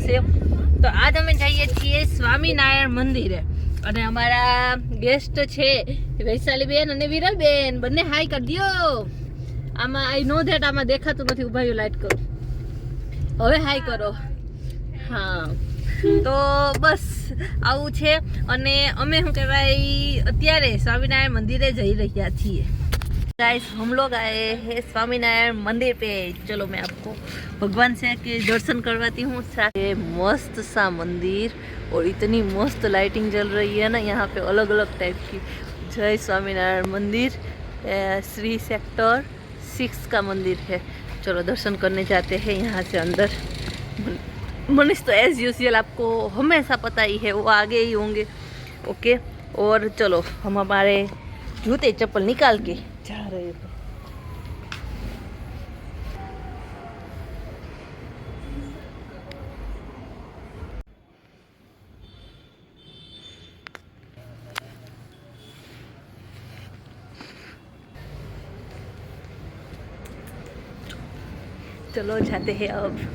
હશે. તો આજ અમે જઈએ છીએ સ્વામિનારાયણ મંદિરે અને અમારા ગેસ્ટ છે વૈશાલીબેન અને વિરલબેન, બંને હાઈ કરી દો. આમાં આઈ નો ધેટ આમાં દેખાતું નથી, ઉભા લાઈટ કરો, હવે હાઈ કરો. હા તો બસ આવું છે અને અમે શું કહેવાય અત્યારે સ્વામિનારાયણ મંદિરે જઈ રહ્યા છીએ. गाइस हम लोग आए हैं स्वामीनारायण मंदिर पे. चलो मैं आपको भगवान से के दर्शन करवाती हूँ. ये मस्त सा मंदिर और इतनी मस्त लाइटिंग जल रही है ना यहाँ पे, अलग अलग टाइप की. जय स्वामीनारायण मंदिर, श्री सेक्टर 6 का मंदिर है. चलो दर्शन करने जाते हैं यहाँ से अंदर. मनीष तो एज यूजुअल आपको हमेशा पता ही है, वो आगे ही होंगे. ओके, और चलो हम हमारे जूते चप्पल निकाल के जा रहे हैं. चलो जाते हैं अब.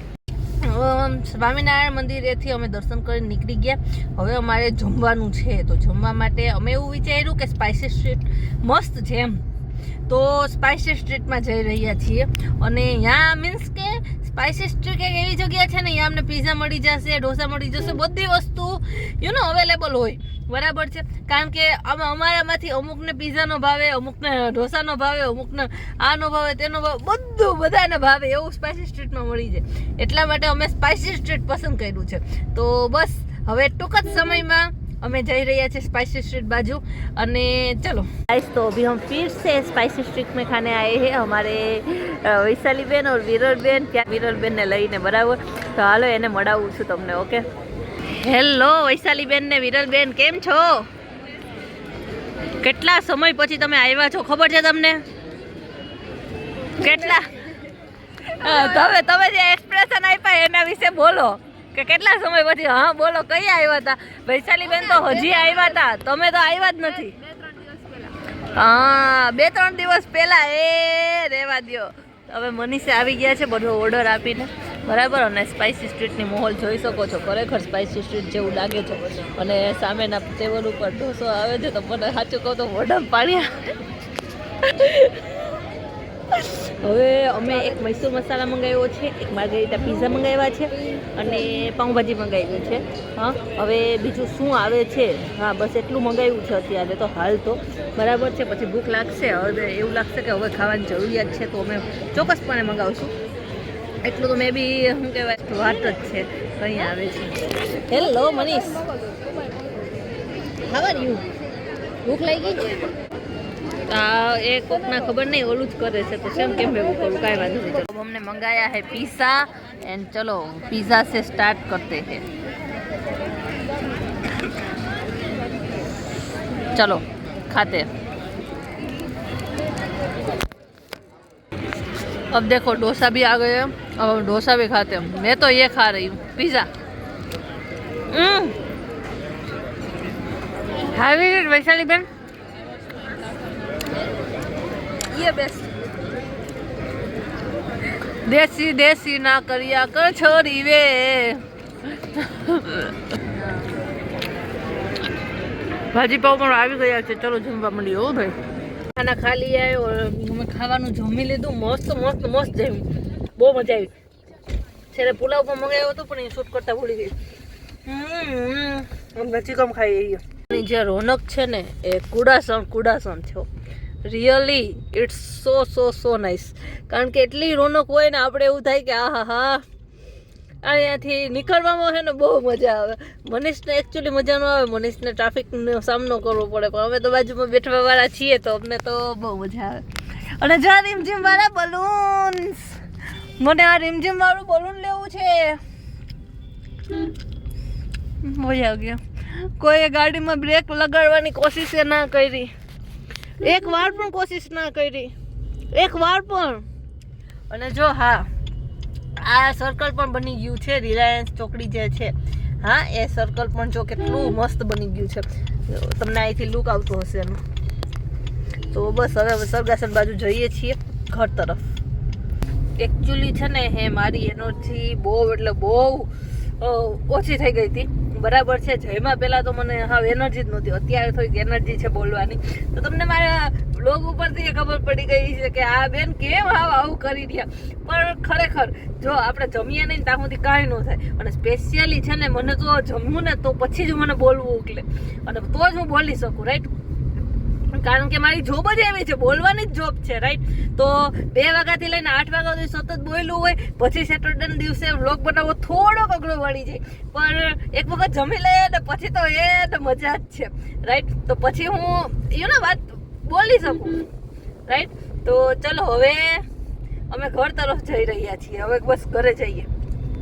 સ્વામિનારાયણ મંદિરેથી અમે દર્શન કરીને નીકળી ગયા. હવે અમારે જમવાનું છે, તો જમવા માટે અમે એવું વિચાર્યું કે સ્પાઇસી સ્ટ્રીટ મસ્ત છે એમ, તો સ્પાઇસી સ્ટ્રીટમાં જઈ રહ્યા છીએ. અને ત્યાં મીન્સ કે સ્પાઇસી સ્ટ્રીટ એક એવી જગ્યા છે ને, ત્યાં અમને પીઝા મળી જશે, ઢોસા મળી જશે, બધી વસ્તુ અવેલેબલ હોય. બરાબર છે, કારણ કે અમારામાંથી અમુકને પીઝાનો ભાવે, અમુકને ઢોસાનો ભાવે, અમુકને આનો ભાવે, તેનો ભાવે, બધું બધાને ભાવે એવું સ્પાઇસી સ્ટ્રીટમાં મળી જાય. એટલા માટે અમે સ્પાઇસી સ્ટ્રીટ પસંદ કર્યું છે. તો બસ હવે ટૂંક જ સમયમાં અમે जई रही है स्पाइसी स्ट्रीट बाजू. અને चलो गाइस, तो अभी हम फिर से स्पाइसी स्ट्रीट में खाने आए हैं. हमारे वैशाली बेन और विरल बेन, क्या विरल बेन ने लईने बराबर. तो हालो એને મળાવું છું તમને. ઓકે, હેલો વૈશાલી બેન ને વિરલ બેન, કેમ છો? કેટલા સમય પછી તમે આવ્યા છો, ખબર છે તમને? કેટલા તમે જે એક્સપ્રેશન આપ્યા એના વિશે બોલો કે કેટલા સમય પછી. હા બોલો, કઈ આવ્યા હતા? વૈશાલી બેન તો હજી આવ્યા હતા, તમે તો આવ્યા જ નથી. હા 2-3 દિવસ પહેલા. એ રેવા દો. હવે મનીષે આવી ગયા છે બધો ઓર્ડર આપીને, બરાબર. અને સ્પાઇસી સ્ટ્રીટની માહોલ જોઈ શકો છો, ખરેખર સ્પાઇસી સ્ટ્રીટ જેવું લાગે છે. અને સામેના ટેબલ ઉપર ઢોસો આવે છે તો મને સાચું કહું તો મોઢામાં પાણી આવે. હવે અમે એક મૈસૂર મસાલા મંગાવ્યો છે, એક માર્ગરીટા પીઝા મંગાવ્યા છે અને પાઉંભાજી મંગાવી છે. હા, હવે બીજું શું આવે છે? હા બસ એટલું મંગાવ્યું છે અત્યારે તો હાલ તો, બરાબર છે. પછી ભૂખ લાગશે, હવે એવું લાગશે કે હવે ખાવાની જરૂરિયાત છે તો અમે ચોક્કસપણે મંગાવશું. એટલું તો મેં બી શું કહેવાય વાત જ છે. કંઈ આવે છે. Hello Manish, how are you? ભૂખ લાગી ગઈ? એ કોકના ખબર નહીં, ઓલું જ કરે છે તો કેમ એવું કરું, કાંઈ વાંધો નહીં. ચલો हमने मंगाया है पिज़्ज़ा एंड चलो पिज़्ज़ा से स्टार्ट करते हैं. चलो खाते. अब देखो डोसा भी आ गए, अब डोसा भी खाते हैं. मैं तो ये खा रही हूँ pizza. Heavy it Vaishali Ben? ये बेस्ट. देसी देसी ना करिया कर छोरी वे. भाजी पाव પણ આવી ગયા છે. ચલો જમવા મળીએ. હો ભાઈ, ખાના ખા લીએ ઓર અમે ખાવાનું જમી લીધું. મસ્ત મસ્ત મસ્ત જમ્યું, બહુ મજા આવી. છેલ્લે પુલાવ પણ મંગાવ્યો હતો પણ એ શૂટ કરતા ભૂલી ગઈ. અમે ચિકન ખાઈએ. જે રોનક છે ને એ કુડાસણ છે. Really it's so nice. કારણ કે એટલી રોનક હોય ને, આપણે એવું થાય કે આ હા અહીંયાથી નીકળવામાં છે ને બહુ મજા આવે. મનીષને એકચ્યુઅલી મજા ન આવે, મનીષને ટ્રાફિકનો સામનો કરવો પડે, પણ અમે તો બાજુમાં બેઠવાવાળા છીએ તો અમને તો બહુ મજા આવે. અને જો રીમઝીમ વાળા બલૂન્સ, મને આ રીમઝીમ વાળું બલૂન લેવું છે. મજા આવી ગયો. કોઈએ ગાડીમાં બ્રેક લગાડવાની કોશિશ ના કરી, એક વાર પણ કોશિશ ના કરી, એક વાર પણ. અને જો હા, આ સર્કલ પણ બની ગયું છે, રિલાયન્સ ચોકડી જે છે, હા એ સર્કલ પણ જો કેટલું મસ્ત બની ગયું છે. તમને અહીંથી લુક આવતો હશે એનું. તો બસ હવે સરગાસન બાજુ જઈએ છીએ ઘર તરફ. એકચ્યુઅલી છે ને હે મારી એનર્જી બહુ એટલે બહુ ઓછી થઈ ગઈ હતી, બરાબર છે. જયમાં પહેલાં તો મને હાવ એનર્જી જ નહોતી, અત્યારે થોડીક એનર્જી છે બોલવાની. તો તમને મારા બ્લોગ ઉપરથી ખબર પડી ગઈ છે કે આ બેન કેમ હાવ આવું કરી રહ્યા. પણ ખરેખર જો આપણે જમીએ નહીં ત્યાં સુધી કાંઈ ન થાય. અને સ્પેશિયલી છે ને મને તો જમવું ને તો પછી જ મને બોલવું ઉકલે, અને તો જ હું બોલી શકું, રાઈટ. કારણ કે મારી જોબ જ એવી છે, બોલવાની જ જોબ છે, રાઈટ. તો 2 વાગ્યાથી લઈને 8 વાગ્યા સુધી સતત બોલ્યું હોય, પછી સેટરડેના દિવસે વ્લોગ બનાવવો થોડો અઘરો પડી જાય. પણ એક વખત જમી લઈએ ને પછી તો એ મજા જ છે, રાઈટ. તો પછી હું વાત બોલી શકું, રાઈટ. તો ચલો હવે અમે ઘર તરફ જઈ રહ્યા છીએ, હવે બસ ઘરે જઈએ.